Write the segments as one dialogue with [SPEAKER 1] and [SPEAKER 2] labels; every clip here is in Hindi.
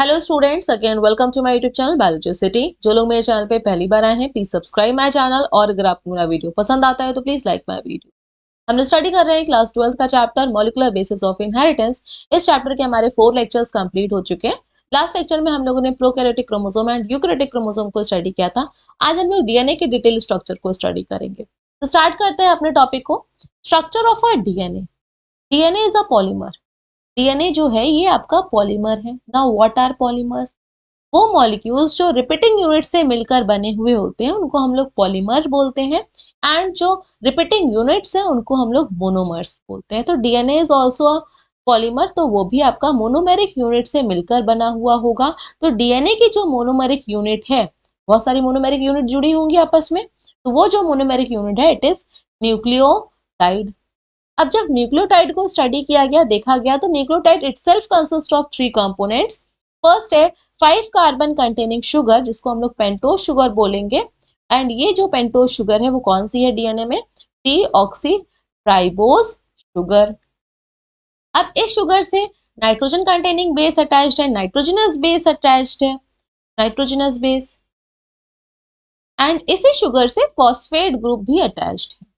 [SPEAKER 1] Hello students, again welcome to my YouTube channel Biology City. जो लोग मेरे चैनल पे पहली बार आए हैं प्लीज सब्सक्राइब माय चैनल, और अगर आपको मेरा वीडियो पसंद आता है तो प्लीज लाइक माय वीडियो। हमने स्टडी कर रहे हैं क्लास 12 का chapter molecular basis of inheritance. इस चैप्टर के हमारे 4 लेक्चर्स कंप्लीट हो चुके हैं। लास्ट लेक्चर में हम लोगों ने prokaryotic chromosome and eukaryotic chromosome को स्टडी किया था। आज हम लोग डीएनए के डिटेल स्ट्रक्चर को स्टडी करेंगे। तो स्टार्ट करते हैं अपने टॉपिक को। Structure of a DNA. DNA is a polymer. DNA जो है ये आपका पॉलीमर है। Now what are polymers? वो मॉलिक्यूल्स जो रिपीटिंग यूनिट से मिलकर बने हुए होते हैं उनको हम लोग पॉलीमर बोलते हैं, एंड जो रिपीटिंग यूनिट्स हैं उनको हम लोग मोनोमर्स बोलते हैं। तो DNA is also a polymer, तो वो भी आपका मोनोमेरिक यूनिट से मिलकर बना हुआ होगा। तो डीएनए की जो मोनोमेरिक यूनिट है, बहुत सारी मोनोमेरिक यूनिट जुड़ी होंगी आपस में, तो वो जो मोनोमेरिक यूनिट है इट इज न्यूक्लियोटाइड। अब जब न्यूक्लियोटाइड को स्टडी किया गया, देखा गया, तो nucleotide itself consist of 3 components. First है 5 कार्बन कंटेनिंग शुगर, जिसको हम लोग पेंटोज शुगर बोलेंगे। एंड ये जो पेंटोज शुगर है वो कौन सी है डीएनए में? Deoxy ribose sugar. अब इस शुगर से नाइट्रोजन कंटेनिंग बेस अटैच्ड है, नाइट्रोजनस बेस अटैच्ड है, नाइट्रोजनस बेस। एंड इसी शुगर से फॉस्फेट ग्रुप भी अटैच्ड है।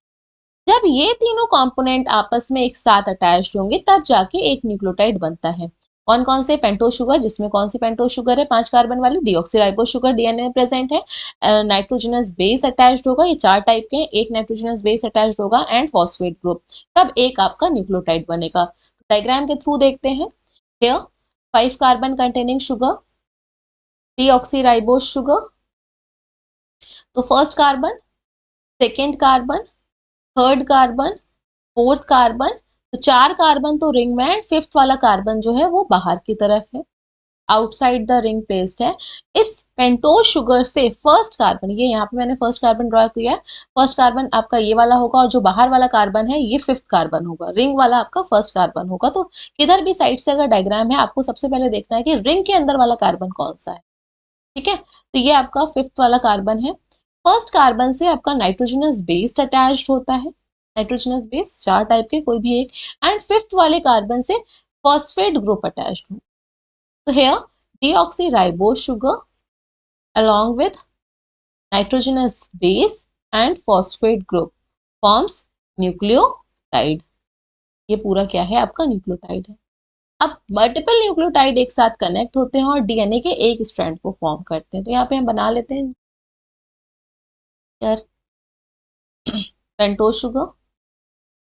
[SPEAKER 1] जब ये तीनों कंपोनेंट आपस में एक साथ अटैच्ड होंगे तब जाके एक न्यूक्लियोटाइड बनता है। कौन कौन से? पेंटोज शुगर, जिसमें कौन सी पेंटोज शुगर है? 5 कार्बन वाली। डीऑक्सीराइबोज शुगर डीएनए में प्रेजेंट है। नाइट्रोजनस बेस अटैच्ड होगा, ये 4 टाइप के हैं, एक नाइट्रोजनस बेस अटैच्ड होगा एंड फॉस्फेट ग्रुप, तब एक आपका न्यूक्लियोटाइड बनेगा। डायग्राम के थ्रू देखते हैं। Here 5 carbon containing sugar, deoxyribose sugar. तो first carbon, second carbon, third carbon, fourth carbon. तो 4 कार्बन तो रिंग में है, फिफ्थ वाला कार्बन जो है वो बाहर की तरफ है, आउटसाइड द रिंग प्लेस्ड है। इस पेंटोज शुगर से फर्स्ट कार्बन, ये यहाँ पे मैंने फर्स्ट कार्बन ड्रॉ किया है, फर्स्ट कार्बन आपका ये वाला होगा, और जो बाहर वाला कार्बन है ये फिफ्थ कार्बन होगा, रिंग वाला आपका फर्स्ट कार्बन होगा। तो किधर भी साइड से अगर डायग्राम है, आपको सबसे पहले देखना है कि रिंग के अंदर वाला कार्बन कौन सा है। ठीक है, तो ये आपका फिफ्थ वाला कार्बन है। फर्स्ट कार्बन से आपका नाइट्रोजनस बेस अटैच्ड होता है, नाइट्रोजनस बेस 4 टाइप के कोई भी एक। एंड फिफ्थ वाले कार्बन से फॉस्फेट ग्रुप अटैच्ड हो। तो here deoxyribose sugar along with nitrogenous base and phosphate group forms nucleotide। ये पूरा क्या है? आपका न्यूक्लियोटाइड है। अब मल्टीपल न्यूक्लियोटाइड एक साथ कनेक्ट होते हैं और डीएनए के एक स्ट्रैंड को फॉर्म करते हैं। तो यहाँ पे हम बना लेते हैं यार, pentose sugar,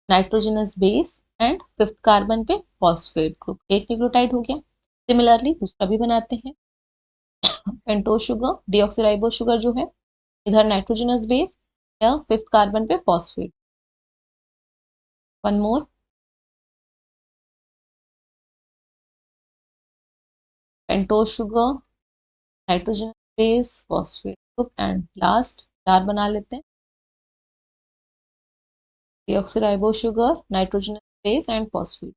[SPEAKER 1] nitrogenous base and fifth carbon पे फॉस्फेट ग्रुप, एक न्यूक्लियोटाइड हो गया। सिमिलरली दूसरा भी बनाते हैं। पेंटोज शुगर, डीऑक्सीराइबोज शुगर जो है, इधर नाइट्रोजनस बेस या फिफ्थ कार्बन पे phosphate. One more, pentose sugar, nitrogenous base, phosphate group, and last 4 बना लेते हैं। Deoxyribose sugar, nitrogenous base and phosphate.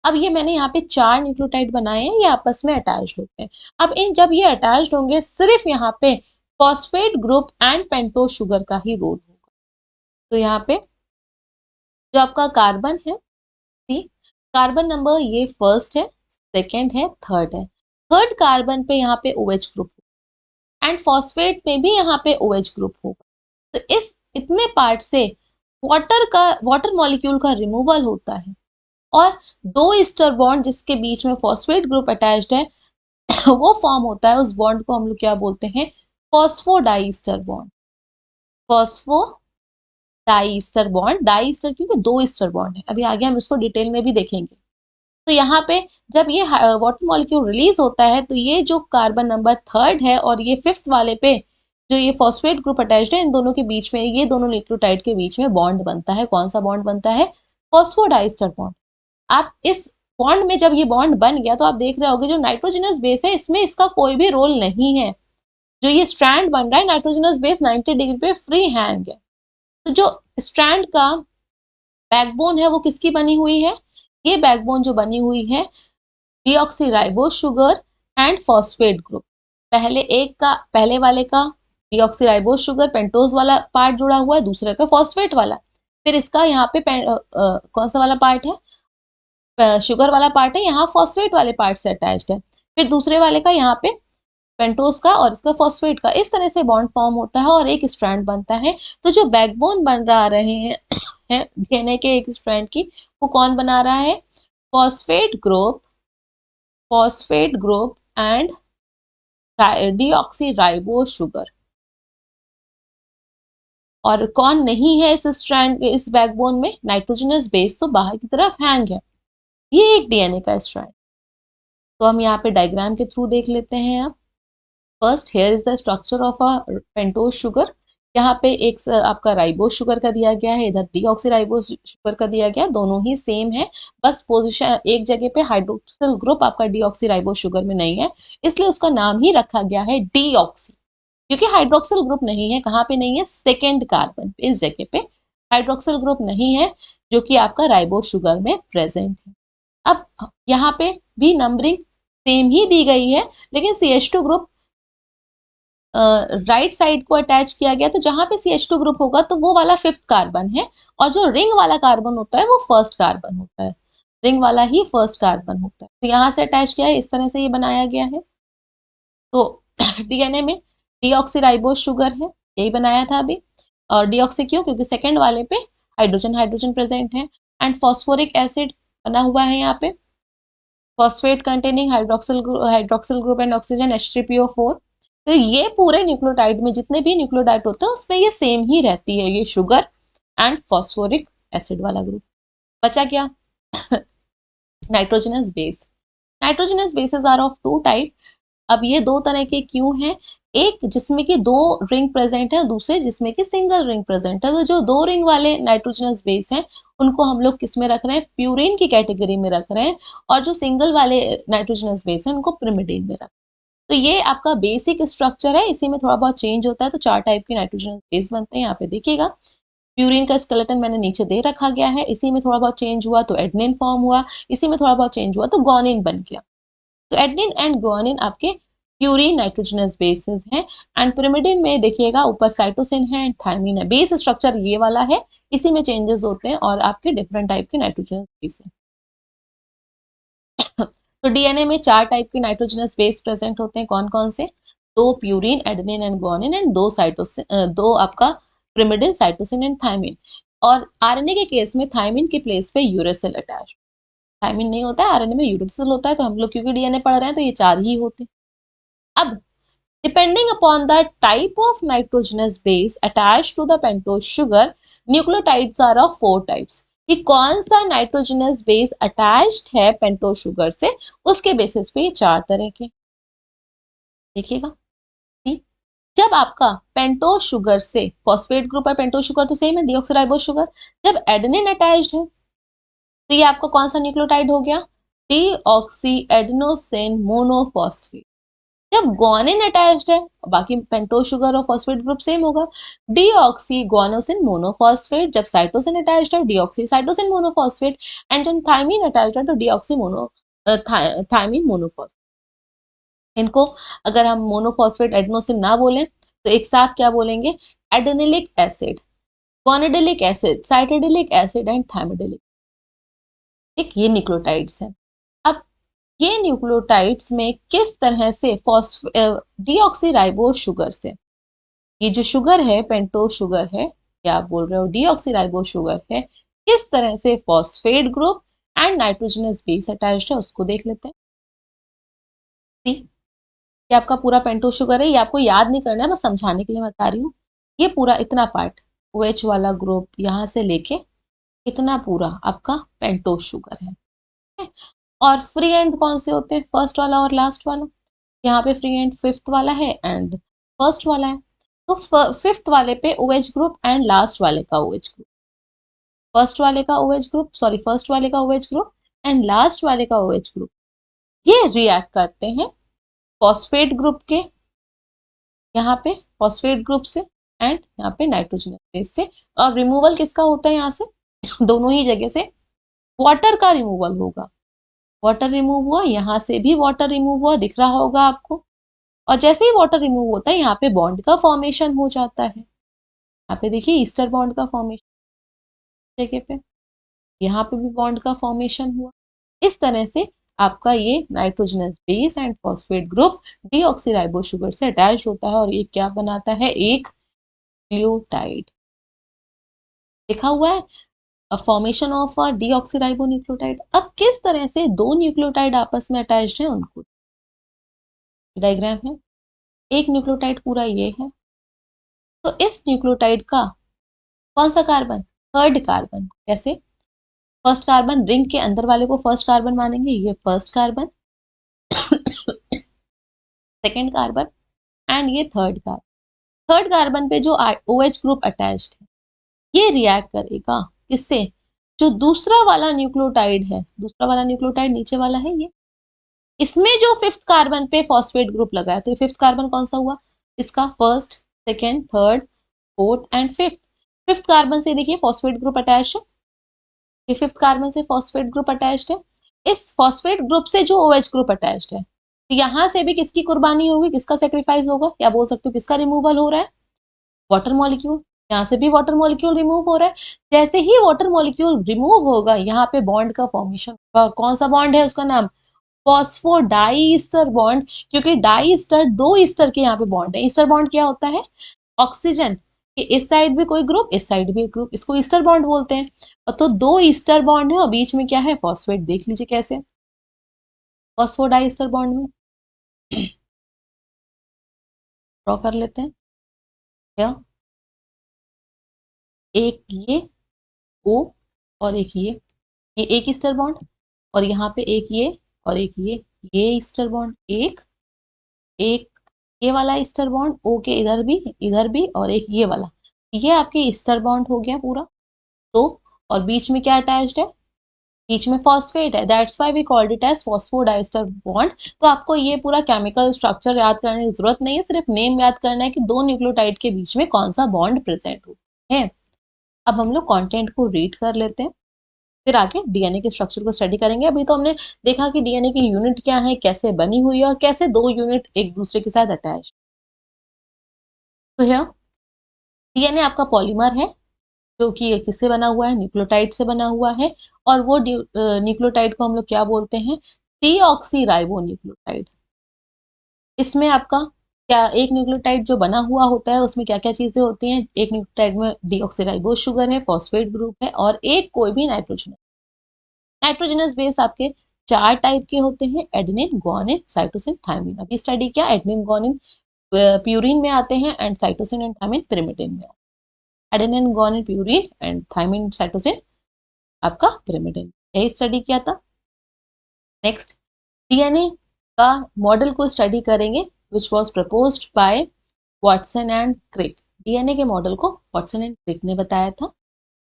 [SPEAKER 1] अब ये मैंने यहाँ पे 4 न्यूक्लियोटाइड बनाए हैं, ये आपस में अटैच्ड होते हैं। अब इन जब ये अटैच्ड होंगे, सिर्फ यहाँ पे phosphate group and pentose sugar का ही रोल होगा। तो यहाँ पे जो आपका कार्बन है, सी कार्बन नंबर ये फर्स्ट है, सेकेंड है, थर्ड है। थर्ड कार्बन पे यहाँ पे OH ग्रुप एंड फॉस्फेट में भी यहाँ पे OH ग्रुप होगा। तो इस इतने पार्ट से वाटर मॉलिक्यूल का रिमूवल होता है, और 2 ईस्टर बॉन्ड जिसके बीच में फॉस्फेट ग्रुप अटैच्ड है वो फॉर्म होता है। उस बॉन्ड को हम लोग क्या बोलते हैं? Phosphodiester bond. Phosphodiester bond, diester क्योंकि 2 ईस्टर बॉन्ड है। अभी आगे हम इसको डिटेल में भी देखेंगे। तो यहाँ पे जब ये वाटर मॉलिक्यूल रिलीज होता है, तो ये जो कार्बन नंबर थर्ड है और ये फिफ्थ वाले पे जो ये फॉस्फेट ग्रुप अटैच्ड है, इन दोनों के बीच में, ये दोनों न्यूक्लियोटाइड के बीच में बॉन्ड बनता है। कौन सा बॉन्ड बनता है? Phosphodiester bond. आप इस बॉन्ड में जब ये बॉन्ड बन गया, तो आप देख रहे होगे जो नाइट्रोजनस बेस है इसमें इसका कोई भी रोल नहीं है। जो ये स्ट्रैंड बन रहा है, नाइट्रोजनस बेस 90 डिग्री पे फ्री हैंग है। तो जो स्ट्रैंड का बैकबोन है वो किसकी बनी हुई है? ये बैकबोन जो बनी हुई है deoxyribose sugar and phosphate group. पहले वाले का डीऑक्सीराइबोज शुगर पेंटोज वाला पार्ट जुड़ा हुआ है, दूसरे का फॉस्फेट वाला। फिर इसका यहाँ पे कौन सा वाला पार्ट है? शुगर वाला पार्ट है, यहाँ फॉस्फेट वाले पार्ट से अटैच्ड है। फिर दूसरे वाले का यहाँ पे पेंटोज का और इसका फॉस्फेट का, इस तरह से बॉन्ड फॉर्म होता है और एक स्ट्रैंड बनता है। तो जो बैकबोन बन रहा रहे हैं डीएनए के एक स्ट्रैंड की, वो कौन बना रहा है? Phosphate group, phosphate group and deoxy ribose sugar. और कौन नहीं है इस स्ट्रैंड, इस बैकबोन में? नाइट्रोजनस बेस तो बाहर की तरफ हैंग है। ये एक डीएनए का स्ट्रैंड। तो हम यहाँ पे डायग्राम के थ्रू देख लेते हैं। अब first here is the structure of a pentose sugar. यहाँ पे एक आपका राइबोज शुगर का दिया गया है, इधर डीऑक्सी राइबोज शुगर का दिया गया, दोनों ही सेम है, बस पोजीशन एक जगह पे हाइड्रोक्सिल ग्रुप आपका डीऑक्सी राइबोज शुगर में नहीं है, इसलिए उसका नाम ही रखा गया है डीऑक्सी। क्योंकि हाइड्रोक्सिल ग्रुप नहीं है, कहाँ पे नहीं है? सेकेंड कार्बन पे, इस जगह पे हाइड्रोक्सिल ग्रुप नहीं है, जो कि आपका राइबोज शुगर में प्रेजेंट है। अब यहाँ पे भी नंबरिंग सेम ही दी गई है, लेकिन CH2 ग्रुप राइट साइड को अटैच किया गया, तो जहां पे CH2 ग्रुप होगा तो वो वाला 5th कार्बन है, और जो रिंग वाला कार्बन होता है वो 1st कार्बन होता है, रिंग वाला ही 1st कार्बन होता है। तो यहाँ से अटैच किया है, इस तरह से ये बनाया गया है। तो डीएनए में डीऑक्सीराइबोज शुगर है, यही बनाया था अभी। और डीऑक्सी क्यों? क्योंकि सेकेंड वाले पे हाइड्रोजन हाइड्रोजन प्रेजेंट है। एंड फॉस्फोरिक एसिड बना हुआ है यहाँ पे, phosphate containing hydroxyl group and oxygen H3PO4। तो ये पूरे न्यूक्लियोटाइड में जितने भी न्यूक्लियोटाइड होते हैं उसमें ये सेम ही रहती है, ये शुगर एंड फॉस्फोरिक एसिड वाला ग्रुप। बचा क्या? Nitrogenous base. Nitrogenous bases are of two type. अब ये दो तरह के क्यों हैं? एक जिसमें कि दो रिंग प्रेजेंट है, दूसरे जिसमें कि सिंगल रिंग प्रेजेंट है। तो जो दो रिंग वाले नाइट्रोजनस बेस हैं उनको हम लोग किस में रख रहे हैं? प्यूरिन की कैटेगरी में रख रहे हैं। और जो सिंगल वाले नाइट्रोजनस बेस हैं उनको प्रिमिडिन में रख। तो ये आपका बेसिक स्ट्रक्चर है, इसी में थोड़ा बहुत चेंज होता है। तो 4 टाइप के नाइट्रोजनस बेस बनते हैं, यहाँ पे देखिएगा। प्यूरिन का स्केलेटन मैंने नीचे दे रखा गया है, इसी में थोड़ा बहुत चेंज हुआ तो एडेनिन फॉर्म हुआ, इसी में थोड़ा बहुत चेंज हुआ तो गुआनिन बन गया। तो एडेनिन एंड गुआनिन आपके प्यूरिन नाइट्रोजनस बेसेस हैं। एंड pyrimidine में देखिएगा ऊपर साइटोसिन है एंड थायमिन है। बेस स्ट्रक्चर ये वाला है, इसी में चेंजेस होते हैं और आपके डिफरेंट टाइप के नाइट्रोजनस बेस हैं। तो डीएनए में 4 टाइप के नाइट्रोजनस बेस प्रेजेंट होते हैं, कौन कौन से? 2 purine adenine and guanine and 2 cytosine, 2 आपका pyrimidine साइटोसिन एंड थायमिन। और आरएनए के केस में थायमिन की प्लेस पे यूरेसिल अटैच। थायमिन नहीं होता है, आरएनए में यूरेसिल होता है। तो हम लोग क्योंकि डीएनए पढ़ रहे हैं तो ये 4 ही होते हैं। अब depending upon the type of nitrogenous base attached to the pentose sugar, nucleotides are of 4 types। कि कौन सा नाइट्रोजनस बेस अटैच्ड है पेंटोज शुगर से, उसके बेसिस पे ये 4 तरह के। देखिएगा, ठीक? जब आपका पेंटोज शुगर से फॉस्फेट ग्रुप है, पेंटोज शुगर तो सेम है, डीऑक्सीराइबोज शुगर, जब एडेनिन अटैच्ड है तो ये आपका कौन सा न्यूक्लियोटाइड हो गया? Deoxy adenosine monophosphate. जब गुआनिन अटैच्ड है, बाकी पेंटोज शुगर और फॉस्फेट ग्रुप सेम होगा, डीऑक्सी गुआनोसिन मोनोफॉस्फेट। जब साइटोसिन अटैच्ड है, डीऑक्सी साइटोसिन मोनोफॉस्फेट। एंड जब थायमिन अटैच्ड है तो डीऑक्सी थायमिन मोनोफॉस्फेट। इनको अगर हम मोनोफॉस्फेट एडेनोसिन ना बोलें तो एक साथ क्या बोलेंगे? Adenylic acid, guanidylic acid, cytidylic acid and thymidylic. एक ये न्यूक्लियोटाइड्स हैं। अब ये न्यूक्लियोटाइड्स में किस तरह से डीऑक्सीराइबोज शुगर से, ये जो शुगर है पेंटोज शुगर है, क्या आप बोल रहे हो डीऑक्सीराइबोज शुगर है, किस तरह से phosphate group and nitrogenous base attached है उसको देख लेते हैं। ये आपका पूरा पेंटोज शुगर है, ये आपको याद नहीं करना है, मैं समझाने के लिए बता रही हूँ। ये पूरा इतना पार्ट OH वाला ग्रुप यहाँ से लेके इतना पूरा आपका पेंटोज शुगर है। और फ्री एंड कौन से होते हैं? फर्स्ट वाला और लास्ट वाला। यहाँ पे फ्री एंड 5th वाला है एंड फर्स्ट वाला है। तो 5th वाले पे OH ग्रुप एंड लास्ट वाले का OH ग्रुप, फर्स्ट वाले का OH ग्रुप, सॉरी फर्स्ट वाले का OH ग्रुप एंड लास्ट वाले का OH ग्रुप, ये रिएक्ट करते हैं फॉस्फेट ग्रुप के, यहाँ पे फॉस्फेट ग्रुप से एंड यहाँ पे नाइट्रोजन बेस से। और रिमूवल किसका होता है यहाँ से? दोनों ही जगह से वाटर का रिमूवल होगा। वाटर रिमूव हुआ, यहाँ से भी वाटर रिमूव हुआ, दिख रहा होगा आपको। और जैसे ही वाटर रिमूव होता है यहाँ पे बॉन्ड का फॉर्मेशन हो जाता है। यहाँ पे देखिए ईस्टर बॉन्ड का फॉर्मेशन जगह पे, यहाँ पे भी बॉन्ड का फॉर्मेशन हुआ। इस तरह से आपका ये nitrogenous base and phosphate group deoxyribo sugar से अटैच होता है और ये क्या बनाता है, एक न्यूक्लियोटाइड। लिखा हुआ है फॉर्मेशन ऑफ डीऑक्सीराइबो न्यूक्लियोटाइड। अब किस तरह से दो न्यूक्लियोटाइड आपस में अटैच्ड है उनको डायग्राम है। एक न्यूक्लियोटाइड पूरा ये है, तो इस न्यूक्लियोटाइड का कौन सा कार्बन, थर्ड कार्बन। कैसे, फर्स्ट कार्बन रिंग के अंदर वाले को फर्स्ट कार्बन मानेंगे, ये first carbon, second carbon and ये थर्ड कार्बन। थर्ड कार्बन पे जो OH ग्रुप अटैच्ड है ये रिएक्ट करेगा किससे, जो दूसरा वाला न्यूक्लियोटाइड है, दूसरा वाला न्यूक्लियोटाइड नीचे वाला है ये, इसमें जो फिफ्थ कार्बन पे फॉस्फेट ग्रुप लगा है, तो ये फिफ्थ कार्बन कौन सा हुआ, इसका first, second, third, fourth and fifth. Fifth carbon से देखिए फॉस्फेट ग्रुप अटैच है, ये फिफ्थ कार्बन से फॉस्फेट ग्रुप अटैच्ड है। इस फॉस्फेट ग्रुप से जो OH ग्रुप अटैच्ड है, तो यहां से भी किसकी कुर्बानी होगी, किसका सेक्रीफाइस होगा, या बोल सकते हो किसका रिमूवल हो रहा है, वाटर मॉलिक्यूल। यहाँ से भी वाटर मॉलिक्यूल रिमूव हो रहा है। जैसे ही वाटर मॉलिक्यूल रिमूव होगा यहाँ पे बॉन्ड का फॉर्मेशन होगा। कौन सा बॉन्ड है, उसका नाम फॉस्फोडाइस्टर बॉन्ड, क्योंकि डाई ईस्टर, दो ईस्टर के यहाँ पे बॉन्ड है। ईस्टर बॉन्ड क्या होता है, ऑक्सीजन कि इस साइड भी कोई ग्रुप, इस साइड भी एक ग्रुप, इसको ईस्टर बॉन्ड बोलते हैं। और तो दो ईस्टर बॉन्ड है और बीच में क्या है, फॉस्फेट। देख लीजिए कैसे फॉस्फोडाइस्टर बॉन्ड में ड्रॉ कर लेते हैं। क्या, एक ये O और एक ये एक ईस्टर बॉन्ड, और यहाँ पे एक ये और एक ये ईस्टर बॉन्ड, एक एक ये वाला ईस्टर बॉन्ड O के इधर भी और एक ये वाला, ये आपके ईस्टर बॉन्ड हो गया पूरा। तो और बीच में क्या अटैच्ड है, बीच में फॉस्फेट है, that's why we called it as phosphodiester bond. तो आपको ये पूरा केमिकल स्ट्रक्चर याद करने की जरूरत नहीं है, सिर्फ नेम याद करना है कि दो न्यूक्लियोटाइड के बीच में कौन सा बॉन्ड प्रेजेंट होता है। अब हम लोग कंटेंट को रीड कर लेते हैं, फिर आगे डीएनए के स्ट्रक्चर को स्टडी करेंगे। अभी तो हमने देखा कि डीएनए की यूनिट क्या है, कैसे बनी हुई है और कैसे दो यूनिट एक दूसरे के साथ अटैच। तो यह डीएनए आपका पॉलीमर है जो कि किससे बना हुआ है, न्यूक्लियोटाइड से बना हुआ है। और वो न्यूक्लियोटाइड को हम लोग क्या बोलते हैं, डीऑक्सीराइबो न्यूक्लियोटाइड। इसमें आपका क्या, एक न्यूक्लियोटाइड जो बना हुआ होता है उसमें क्या क्या चीजें होती हैं, एक न्यूक्लियोटाइड में डीऑक्सीराइबोस शुगर है, फॉस्फेट ग्रुप है और एक कोई भी नाइट्रोजन। नाइट्रोजनस बेस आपके चार टाइप के होते हैं, एडेनिन, गुआनिन, साइटोसिन, थायमिन। अभी स्टडी किया, एडेनिन गुआनिन प्यूरिन में आते हैं and cytosine and thymine pyrimidine में। Adenine guanine purine and thymine cytosine आपका पिरिमिडिन, यही स्टडी किया था। नेक्स्ट डीएनए का मॉडल को स्टडी करेंगे which was proposed by Watson and Crick. DNA के मॉडल को वाटसन एंड क्रिक ने बताया था।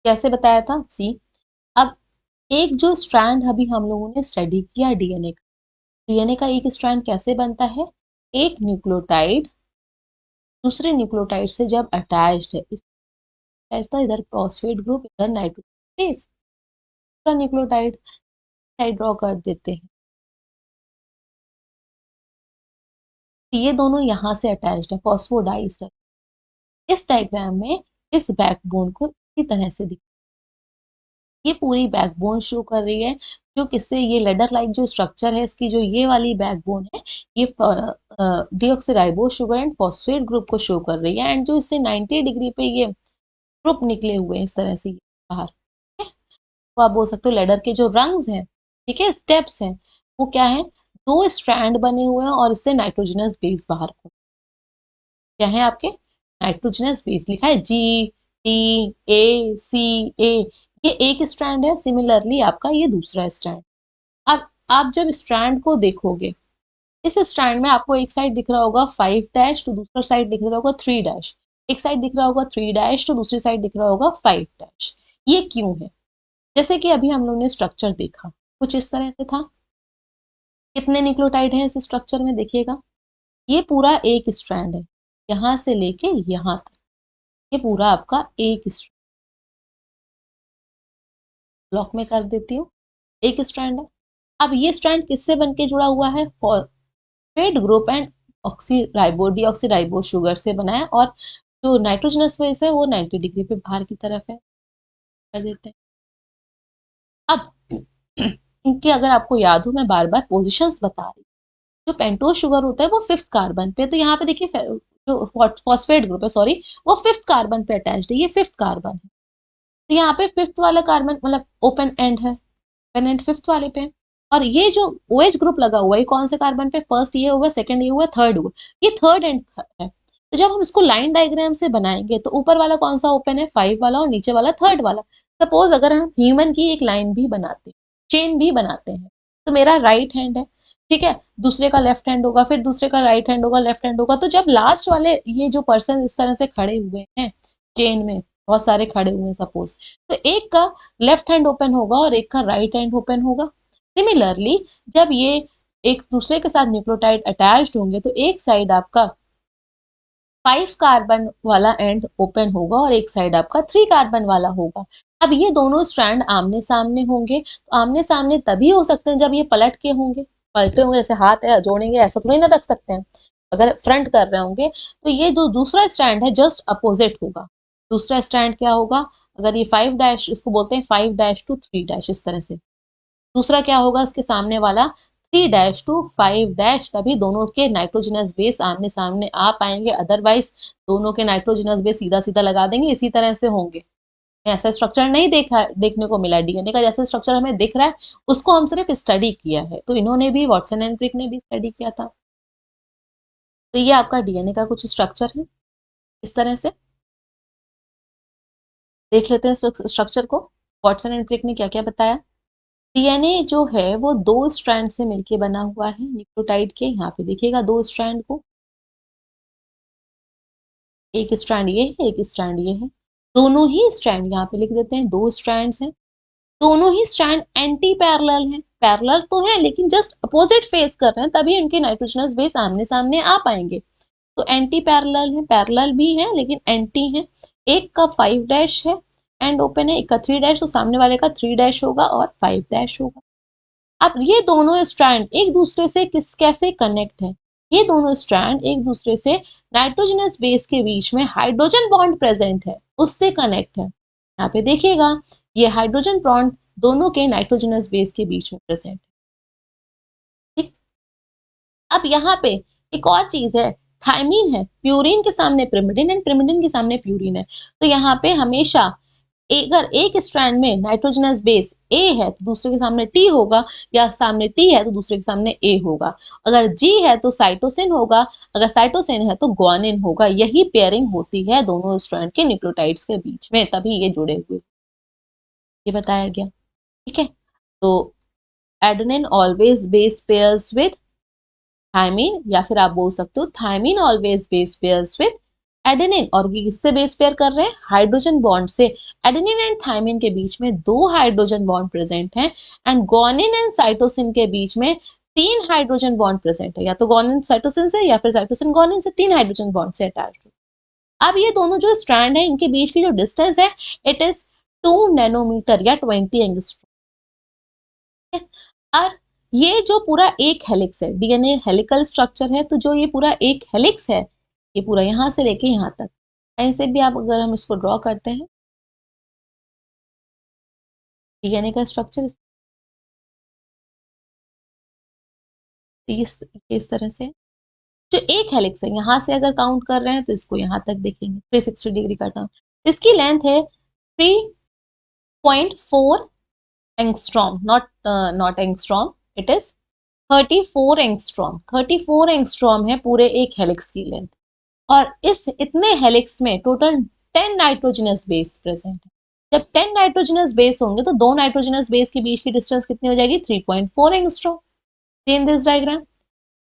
[SPEAKER 1] कैसे बताया था, सी, अब एक जो स्ट्रैंड अभी हम लोगों ने स्टडी किया डीएनए का, डीएनए का एक स्ट्रैंड कैसे बनता है, एक न्यूक्लियोटाइड दूसरे न्यूक्लियोटाइड से जब अटैच्ड है, इस इधर फॉस्फेट ग्रुप, इधर नाइट्रोजन बेस, दूसरा न्यूक्लियोटाइड साइड ड्रॉ कर देते हैं। ये दोनों यहाँ से अटैच्ड है, फॉस्फोडाइस्टर। इस डायग्राम में इस बैकबोन को इसी तरह से दिख, ये पूरी बैकबोन शो कर रही है, जो किससे, ये लेडर लाइक जो स्ट्रक्चर है इसकी, जो ये वाली बैकबोन है ये deoxyribose sugar and phosphate group को शो कर रही है। एंड जो इससे 90 डिग्री पे ये ग्रुप निकले हुए हैं इस तरह से बाहर, ठीक है? तो आप बोल सकते हो लेडर के जो रंग्स हैं, ठीक है, स्टेप्स हैं, वो क्या है, दो स्ट्रैंड बने हुए हैं और इससे नाइट्रोजनस बेस बाहर को क्या है आपके, नाइट्रोजनस बेस लिखा है GTACA, ये एक स्ट्रैंड है। सिमिलरली आपका ये दूसरा स्ट्रैंड। अब आप जब स्ट्रैंड को देखोगे, इस स्ट्रैंड में आपको एक साइड दिख रहा होगा 5' तो दूसरा साइड दिख रहा होगा 3'। एक साइड दिख रहा होगा 3' तो दूसरी साइड दिख रहा होगा 5'। ये क्यों है, जैसे कि अभी हम लोग ने स्ट्रक्चर देखा कुछ इस तरह से था। कितने न्यूक्लियोटाइड है इस स्ट्रक्चर में देखिएगा, ये पूरा एक स्ट्रैंड है, यहाँ से लेके यहाँ तक ये पूरा आपका एक ब्लॉक में कर देती हूँ, एक स्ट्रैंड है। अब ये स्ट्रैंड किससे बन के जुड़ा हुआ है, phosphate group and oxyribo deoxyribo sugar से बना है। और जो नाइट्रोजनस बेस है वो 90 डिग्री पे बाहर की तरफ है, कर देते हैं। अब इनके अगर आपको याद हो मैं बार बार पोजिशंस बता रही हूँ। जो पेंटोज शुगर होता है वो 5th कार्बन पे, तो यहाँ पे देखिए जो फॉस्फेट ग्रुप है, सॉरी, वो 5th कार्बन पे अटैच्ड है, ये 5th कार्बन है। तो यहाँ पे 5th वाला कार्बन मतलब ओपन एंड है, ओपन एंड 5th वाले पे। और ये जो OH ग्रुप लगा हुआ है कौन से कार्बन पे, फर्स्ट ये हुआ, सेकंड ये हुआ, थर्ड हुआ, ये थर्ड एंड है। तो जब हम इसको लाइन डायग्राम से बनाएंगे तो ऊपर वाला कौन सा ओपन है, 5 वाला, और नीचे वाला थर्ड वाला। सपोज अगर हम ह्यूमन की एक लाइन भी बनाते हैं, चेन भी बनाते हैं, तो मेरा राइट हैंड है, ठीक है, दूसरे का लेफ्ट हैंड होगा, फिर दूसरे का राइट हैंड होगा, लेफ्ट हैंड होगा। तो जब लास्ट वाले ये जो पर्सन इस तरह से खड़े हुए हैं चेन में, बहुत सारे खड़े हुए हैं सपोज, तो एक का लेफ्ट हैंड ओपन होगा और एक का राइट हैंड ओपन होगा। सिमिलरली जब ये एक दूसरे के साथ न्यूक्लियोटाइड अटैच्ड होंगे तो एक साइड आपका 5 कार्बन वाला एंड ओपन होगा और एक साइड आपका 3 कार्बन वाला होगा। अब ये दोनों स्ट्रैंड आमने सामने होंगे, तो आमने सामने तभी हो सकते हैं जब ये पलट के होंगे, पलटे होंगे, जैसे हाथ है जोड़ेंगे ऐसा थोड़ी ना रख सकते हैं। अगर फ्रंट कर रहे होंगे तो ये जो दूसरा स्ट्रैंड है जस्ट अपोजिट होगा। दूसरा स्ट्रैंड क्या होगा, अगर ये 5 डैश, इसको बोलते हैं 5 डैश टू 3 डैश, इस तरह से। दूसरा क्या होगा इसके सामने वाला, 3 डैश टू 5 डैश, तभी दोनों के नाइट्रोजनस बेस आमने सामने आ पाएंगे, अदरवाइज दोनों के नाइट्रोजनस बेस सीधा सीधा लगा देंगे, इसी तरह से होंगे। ऐसा स्ट्रक्चर नहीं देखने को मिला डीएनए का, जैसा स्ट्रक्चर हमें दिख रहा है उसको हम सिर्फ स्टडी किया है, तो इन्होंने भी, वॉटसन एंड क्रिक ने भी स्टडी किया था। तो ये आपका डीएनए का कुछ स्ट्रक्चर है, इस तरह से देख लेते हैं स्ट्रक्चर को। वॉटसन एंड क्रिक ने क्या क्या बताया। डीएनए जो है वो 2 स्ट्रैंड से मिलके बना हुआ है न्यूक्लियोटाइड के, यहाँ पे देखिएगा 2 स्ट्रैंड को, एक स्ट्रैंड ये है, एक स्ट्रैंड ये है। दोनों ही स्ट्रैंड यहाँ पे लिख देते हैं, 2 स्ट्रैंड्स हैं। दोनों ही स्ट्रैंड एंटी पैरेलल हैं, पैरेलल तो है लेकिन जस्ट अपोजिट फेस कर रहे हैं, तभी उनके नाइट्रोजनस बेस आमने सामने आ पाएंगे। तो एंटी पैरेलल है, पैरेलल भी है लेकिन एंटी है। एक का 5 डैश है एंड ओपन है, एक का 3 डैश, तो सामने वाले का 3 डैश होगा और 5 डैश होगा। अब ये दोनों स्ट्रैंड एक दूसरे से कैसे कनेक्ट है, ये दोनों स्ट्रैंड एक दूसरे से नाइट्रोजनस बेस के बीच में हाइड्रोजन बॉन्ड प्रेजेंट है उससे कनेक्ट है। यहाँ पे देखिएगा ये हाइड्रोजन बॉन्ड दोनों के नाइट्रोजनस बेस के बीच में प्रेजेंट है, ठीक। अब यहाँ पे एक और चीज है, थायमीन है, प्यूरिन के सामने पिरिमिडिन एंड पिरिमिडिन के सामने प्यूरिन है। तो यहाँ पे हमेशा अगर एक स्ट्रैंड में नाइट्रोजनस बेस ए है तो दूसरे के सामने टी होगा, या सामने टी है तो दूसरे के सामने ए होगा। अगर जी है तो साइटोसिन होगा, अगर साइटोसिन है तो ग्वानिन होगा। यही पेयरिंग होती है दोनों स्ट्रैंड के न्यूक्लियोटाइड्स के बीच में, तभी ये जुड़े हुए, ये बताया गया, ठीक है। तो adenine always base pairs with thymine, या फिर आप बोल सकते हो thymine always base pairs with adenine, और किससे बेस पेयर कर रहे हैं, हाइड्रोजन बॉन्ड से। एडेनिन एंड थायमीन के बीच में 2 हाइड्रोजन बॉन्ड प्रेजेंट हैं एंड ग्वानिन एंड साइटोसिन के बीच में 3 हाइड्रोजन बॉन्ड प्रेजेंट है, या तो ग्वानिन साइटोसिन से या फिर साइटोसिन ग्वानिन से, 3 हाइड्रोजन बॉन्ड से अटैच्ड। अब ये दोनों जो स्ट्रैंड है इनके बीच की जो डिस्टेंस है इट इज 2 नैनोमीटर या 20 एंगस्ट्रॉम। और ये जो पूरा एक हेलिक्स है, डीएनए हेलिकल स्ट्रक्चर है, तो जो ये पूरा एक हेलिक्स है, ये पूरा यहां से लेके यहां तक, ऐसे भी आप अगर हम इसको ड्रॉ करते हैं डीएनए का स्ट्रक्चर इस तरह से, जो एक हेलिक्स है यहां से अगर काउंट कर रहे हैं तो इसको यहां तक देखेंगे 360 डिग्री का टर्म, इसकी लेंथ है 3.4 angstrom, not angstrom, it is 34 angstrom. 34 angstrom है पूरे एक हेलिक्स की लेंथ। और इस इतने हेलिक्स में टोटल 10 नाइट्रोजनस बेस प्रेजेंट है। जब 10 नाइट्रोजनस बेस होंगे तो 2 नाइट्रोजनस बेस के बीच की डिस्टेंस कितनी हो जाएगी, 3.4 एंगस्ट्रॉम। इन दिस डायग्राम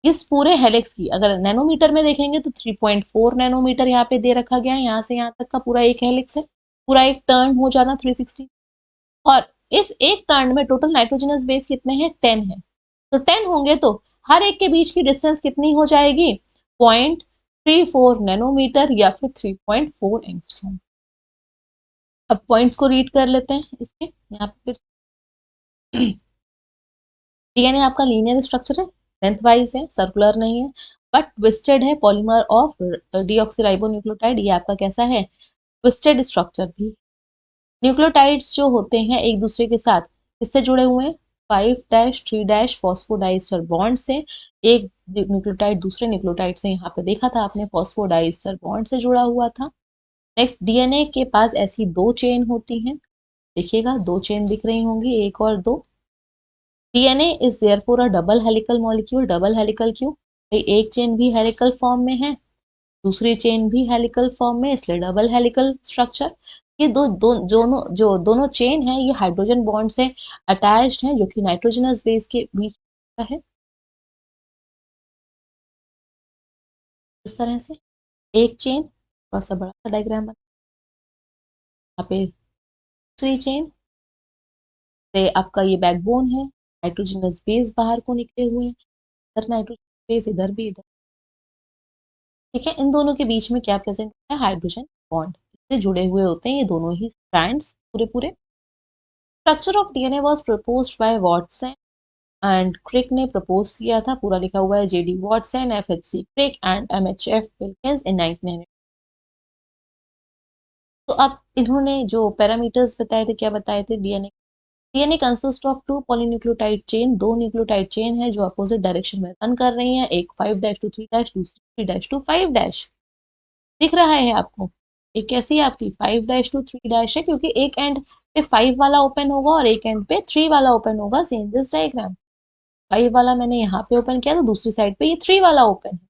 [SPEAKER 1] इस पूरे हेलिक्स की अगर नैनोमीटर में देखेंगे तो 3.4 नैनोमीटर यहाँ पे दे रखा गया है, यहाँ से यहाँ तक का पूरा एक हेलिक्स है, पूरा एक टर्न हो जाना 360। और इस एक टर्न में टोटल नाइट्रोजनस बेस कितने हैं, 10 है। तो 10 होंगे तो हर एक के बीच की डिस्टेंस कितनी हो जाएगी, 0.34 नैनोमीटर या फिर 3.4 एंगस्ट्रॉम। अब पॉइंट्स को रीड कर लेते हैं इसके, यहाँ पे फिर डीएनए आपका लीनियर स्ट्रक्चर है, लेंथ वाइज है, सर्कुलर नहीं है, बट ट्विस्टेड है, पॉलीमर ऑफ डीऑक्सीराइबोन्यूक्लियोटाइड। ये आपका कैसा है, ट्विस्टेड स्ट्रक्चर भी। न्यूक्लियोटाइड्स जो होते हैं एक दूसरे के साथ किससे जुड़े हुए हैं, 5-3- फॉस्फोडाइस्टर बॉन्ड से, एक न्यूक्लियोटाइड दूसरे न्यूक्लियोटाइड से, यहाँ पे देखा था आपने फॉस्फोडाइस्टर बॉन्ड से जुड़ा हुआ था। नेक्स्ट डीएनए के पास ऐसी दो चेन होती हैं, देखिएगा दो चेन दिख रही होंगी, एक और दो। DNA is therefore a double helical molecule. Double helical क्यों? भाई एक चेन भी हेलिकल फॉर्म में है, दूसरी चेन भी हेलिकल फॉर्म में, इसलिए डबल हेलिकल स्ट्रक्चर। ये दोनों चेन है, ये हाइड्रोजन बॉन्ड से अटैच्ड है, जो कि नाइट्रोजनस बेस के बीच का है। इस तरह से एक चेन, थोड़ा सा बड़ा सा डायग्राम बना, यहाँ पे दूसरी चेन से आपका ये बैकबोन है, नाइट्रोजनस बेस बाहर को निकले हुए हैं, इधर नाइट्रोजन बेस, इधर भी, इधर। ठीक है, इन दोनों के बीच में क्या प्रेजेंट है? हाइड्रोजन बॉन्ड से जुड़े हुए होते हैं ये दोनों ही स्ट्रैंड्स पूरे पूरे। Structure of DNA was proposed by Watson and Crick ने प्रपोज किया था, पूरा लिखा हुआ है JD Watson, FHC Crick and MHF Wilkins in 1990। तो अब इन्होंने जो पैरामीटर्स बताए थे, क्या बताए थे? DNA DNA consist of two polynucleotide chain, दो न्यूक्लियोटाइड चेन है जो अपोजिट डायरेक्शन में रन कर रही हैं, एक 5-3- दूसरी 3-5। दिख रहा है आपको? एक कैसी है आपकी 5-3- है, क्योंकि एक एंड पे 5 वाला ओपन होगा और एक एंड पे 3 वाला ओपन होगा, सेम दिस डायग्राम। 5 वाला मैंने यहाँ पे ओपन किया तो दूसरी साइड पे ये 3 वाला ओपन है।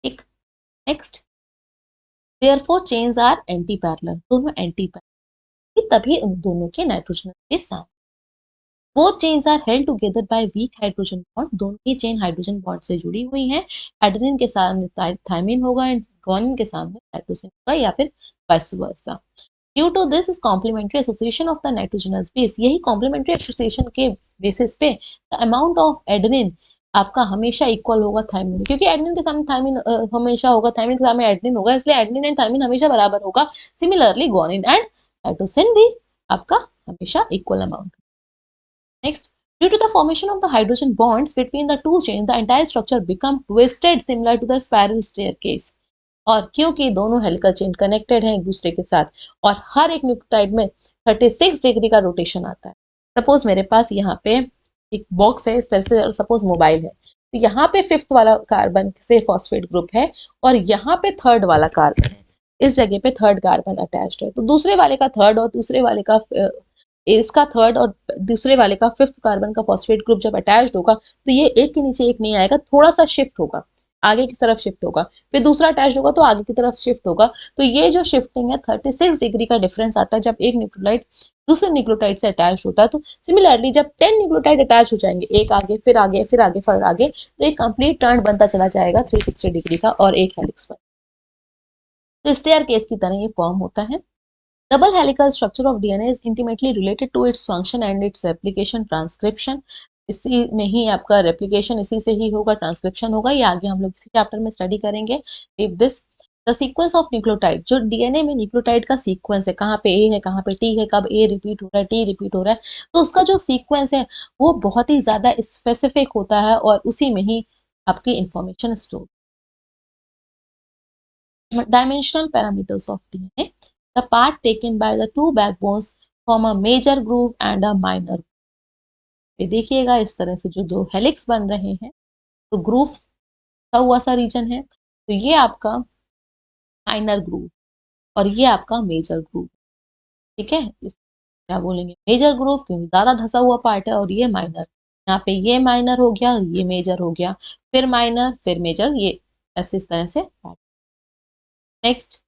[SPEAKER 1] ठीक, next, therefore chains are anti parallel, दोनों एंटी पैरेलल, तभी उन दोनों के नाइट्रोजन के साथ। Both chains are held together by weak hydrogen bond, दोनों ही चेन हाइड्रोजन बॉन्ड से जुड़ी हुई हैं। एडेनिन के सामने थायमिन होगा एंड गुआनिन के सामने साइटोसिन होगा, या फिर vice versa. Due to this is complementary association of the nitrogenous base, यही कॉम्प्लीमेंट्री एसोसिएशन के बेसिस पे द अमाउंट ऑफ एडेनिन आपका हमेशा इक्वल होगा थायमिन, क्योंकि एडेनिन के सामने थायमिन हमेशा होगा, थायमिन के सामने एडेनिन होगा, इसलिए एडेनिन एंड थायमिन हमेशा बराबर होगा। सिमिलरली गुआनिन एंड साइटोसिन भी आपका हमेशा equal amount. Next, due to the formation of the hydrogen bonds between the two chains, the entire structure become twisted similar to the spiral staircase. और क्योंकि दोनों हेलिकल चेन कनेक्टेड हैं एक दूसरे के साथ और हर एक न्यूक्लियोटाइड में 36 डिग्री का रोटेशन आता है। सपोज मेरे पास यहाँ पे एक बॉक्स है इस तरह से, सपोज मोबाइल है, तो यहाँ पे 5th वाला कार्बन से फॉस्फेट ग्रुप है और यहाँ पे 3rd वाला कार्बन है, इस जगह पे 3rd कार्बन अटैच्ड है, तो दूसरे वाले का 3rd और दूसरे वाले का इसका 3rd और दूसरे वाले का 5th कार्बन का फॉस्फेट ग्रुप जब अटैच्ड होगा तो ये एक के नीचे एक नहीं आएगा, थोड़ा सा शिफ्ट होगा, आगे की तरफ शिफ्ट होगा, फिर दूसरा अटैच होगा तो आगे की तरफ शिफ्ट होगा। तो ये जो शिफ्टिंग है 36 डिग्री का डिफरेंस आता है जब एक न्यूक्लियोटाइड दूसरे न्यूक्लियोटाइड से अटैच होता है। तो सिमिलरली जब 10 न्यूक्लियोटाइड अटैच हो जाएंगे, एक आगे फिर आगे फिर आगे फिर आगे, तो एक कंप्लीट टर्न बनता चला जाएगा 360 डिग्री का और एक हेलिक्स पर। तो स्टेयर केस की तरह ये फॉर्म होता है। Double helical structure of DNA is intimately related to its function and its replication transcription. इसी में ही आपका रेप्लिकेशन इसी से ही होगा, ट्रांसक्रिप्शन होगा, ये आगे हम लोग इसी चैप्टर में स्टडी करेंगे। If this the sequence of nucleotide, जो डीएनए में न्यूक्लियोटाइड का सीक्वेंस है, कहाँ पे ए है कहाँ पे टी है, कब ए रिपीट हो रहा है टी रिपीट हो रहा है, तो उसका जो सीक्वेंस है वो बहुत ही ज्यादा स्पेसिफिक होता है और उसी में ही आपकी information store. Dimensional parameters of DNA, the part taken by the two backbones form a major groove and a minor groove। देखिएगा इस तरह से जो दो हेलिक्स बन रहे हैं, तो ग्रूव का हुआ सा रीजन है, तो ये आपका माइनर ग्रूव और ये आपका मेजर ग्रूव। ठीक है, इस क्या बोलेंगे, मेजर ग्रूव क्योंकि ज्यादा धसा हुआ पार्ट है, और ये माइनर, यहाँ पे ये माइनर हो गया, ये मेजर हो गया, फिर माइनर फिर मेजर, ये ऐसे इस तरह से। Next,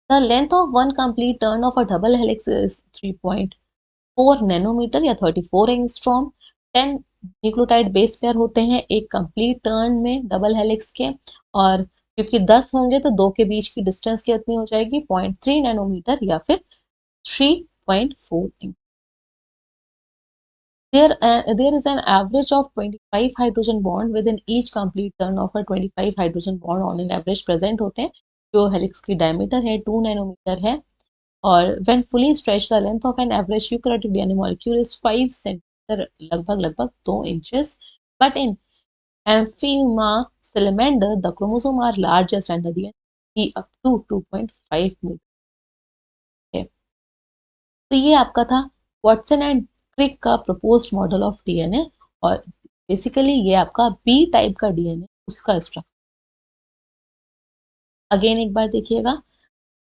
[SPEAKER 1] the length of one complete turn of a double helix is 3.4 nanometre या 34 एंगस्ट्रॉम। 10 न्यूक्लियोटाइड बेस पेयर होते हैं एक कंप्लीट टर्न में डबल हेलिक्स के, और क्योंकि 10 होंगे तो दो के बीच की डिस्टेंस कितनी हो जाएगी, 0.3 नैनोमीटर या फिर 3.4 एंग। There is an average of 25 hydrogen bond within each complete turn of a 25 hydrogen bond on an average present होते हैं, जो हेलिक्स की डायमीटर है 2 नैनोमीटर है, और when fully stretched the length of an average eukaryotic DNA molecule is 5 centimeter, लगभग 2 inches, but in Amphioma salamander the chromosome are largest and the DNA up to 2.5 metre है। तो ये आपका था वाटसन एंड क्रिक का प्रपोज्ड मॉडल ऑफ डीएनए, और बेसिकली ये आपका बी टाइप का डीएनए उसका स्ट्रक्चर। अगेन एक बार देखिएगा,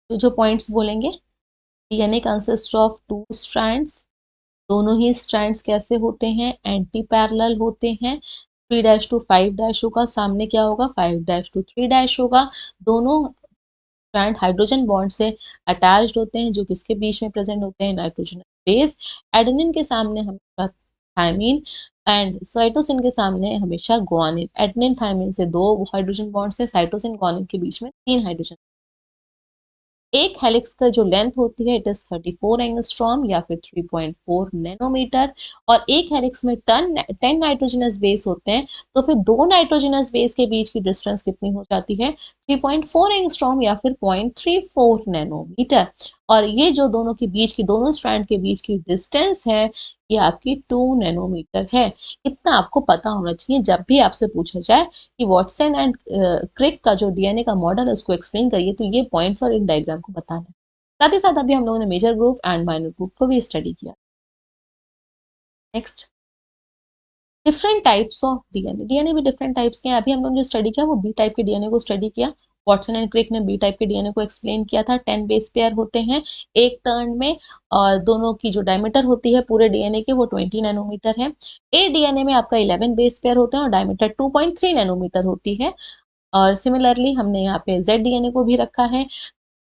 [SPEAKER 1] तो जो पॉइंट्स बोलेंगे, डीएनए कंसिस्ट ऑफ 2 स्ट्रैंड्स, दोनों ही स्ट्रैंड्स कैसे होते हैं, एंटी पैरेलल होते हैं। 3' to 5' होगा, सामने क्या होगा, 5' to 3' होगा। दोनों स्ट्रैंड हाइड्रोजन बॉन्ड से अटैच्ड होते हैं, जो किसके बीच में प्रेजेंट होते हैं, नाइट्रोजन बेस। एडेनिन के सामने हमेशा थायमिन, एंड साइटोसिन के सामने हमेशा ग्वानिन। एडेनिन थायमिन से 2 हाइड्रोजन बॉन्ड से, साइटोसिन ग्वानिन के बीच में 3 हाइड्रोजन। एक हेलिक्स का जो लेंथ होती है, इट इज 34 एंगस्ट्रॉम या फिर 3.4 नैनोमीटर। और एक हेलिक्स में 10 नाइट्रोजनस बेस होते हैं, तो फिर 2 नाइट्रोजनस बेस के बीच की डिस्टेंस कितनी हो जाती है, 3.4 एंगस्ट्रॉम या फिर 0.34 नैनोमीटर। और ये जो दोनों के बीच की, दोनों स्ट्रैंड के बीच की डिस्टेंस है, ये आपकी 2 नैनोमीटर है। इतना आपको पता होना चाहिए जब भी आपसे पूछा जाए कि वॉटसन एंड क्रिक का जो डीएनए का मॉडल है उसको एक्सप्लेन करिए, तो ये पॉइंट्स और इन डायग्राम को बताना है। साथ ही साथ अभी हम लोगों ने major group and minor group को भी स्टडी किया। Next, different types of DNA. DNA भी डिफरेंट टाइप्स के हैं। अभी हम लोगों ने जो स्टडी किया वो बी टाइप के डीएनए को स्टडी किया। वॉटसन एंड क्रिक ने बी टाइप के डीएनए को एक्सप्लेन किया था। 10 बेस पेयर होते हैं एक टर्न में, और दोनों की जो डायमीटर होती है पूरे डीएनए के, वो 20 नैनोमीटर है। ए डीएनए में आपका 11 बेस पेयर होते हैं और डायमीटर 2.3 नैनोमीटर होती है। और सिमिलरली हमने यहाँ पे जेड डीएनए को भी रखा है।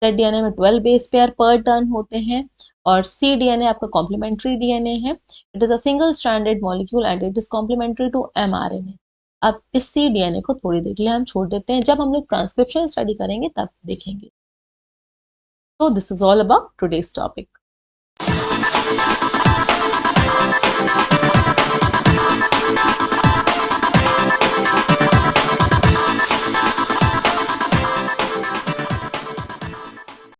[SPEAKER 1] जेड डीएनए में 12 बेस पेयर पर टर्न होते हैं। और सी डीएनए आपका कॉम्प्लीमेंट्री डीएनए है। It is a single stranded molecule and it is complementary to mRNA. अब इस सी डीएनए को थोड़ी देर के लिए हम छोड़ देते हैं, जब हम लोग ट्रांसक्रिप्शन स्टडी करेंगे तब देखेंगे। तो this is all about today's topic.